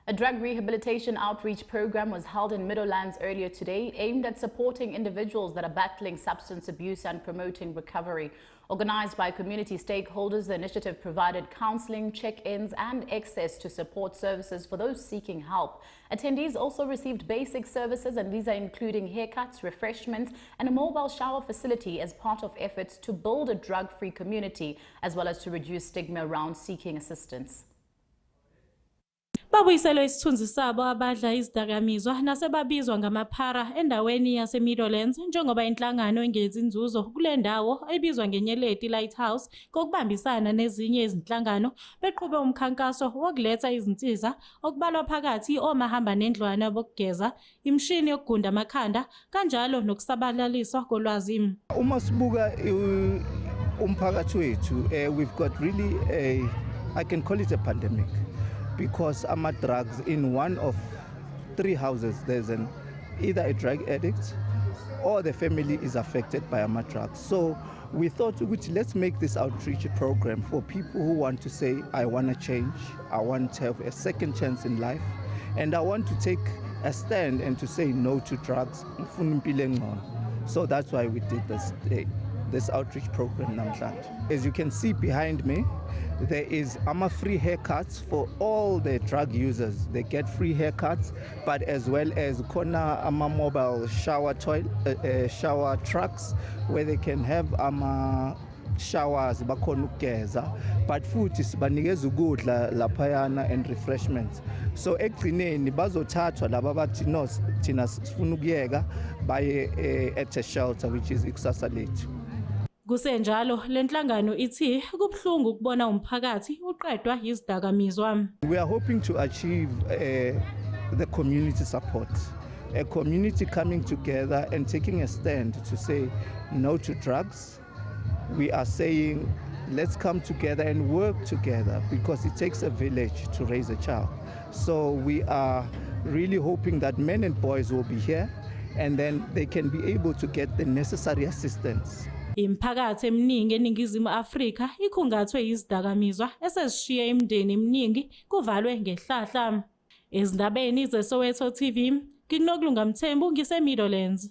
A drug rehabilitation outreach program was held in Meadowlands earlier today, aimed at supporting individuals that are battling substance abuse and promoting recovery. Organized by community stakeholders, the initiative provided counseling, check-ins and access to support services for those seeking help. Attendees also received basic services, and these are including haircuts, refreshments and a mobile shower facility as part of efforts to build a drug-free community, as well as to reduce stigma around seeking assistance. Babuyiselwe isithunzi sabo abadla izidakamizwa nasebabizwa ngamaphara endaweni yaseMeadowlands njengoba inhlangano engezi inzuzo kule ndawo ebizwa ngeNyeleti Lighthouse kokubambisana nezinye izinhlangano beqhube umkhankaso wokuletha izinsiza okubalwa phakathi omahamba nendlwana bokugeza, imishini yokugunda amakhanda kanjalo nokusabalaliswa kolwazi. Uma sibuka umphakathi wethu, we've got really I can call it a pandemic. Because drugs in one of 3 houses, there's either a drug addict or the family is affected by drugs. So we thought, let's make this outreach program for people who want to say, I want to change, I want to have a second chance in life, and I want to take a stand and to say no to drugs. So that's why we did this outreach program namhlanje. As you can see behind me, there is free haircuts for all the drug users. They get free haircuts, but as well as mobile shower shower trucks where they can have showers bakhona ukugeza, but futhi sibanikeza ukudla laphayana and refreshments. So ekugcineni bazothathwa laba bathi no thina sifuna ukuyeka baye at a shelter which is ikusasa lethu. Kusenjalo lenhlangano ithi kubhlungu ukubona umphakathi uqedwa izidakamizwa. We are hoping to achieve the community support, a community coming together and taking a stand to say no to drugs. We are saying let's come together and work together because it takes a village to raise a child. So we are really hoping that men and boys will be here and then they can be able to get the necessary assistance. Imphakathi eminingi eningizimu Afrika ikhungathwe izidakamizwa esezishiye imindeni eminingi kuvalwe ngehlahla. Ezindabeni zeSoweto TV, nginokulunga Mthembu ngise Meadowlands.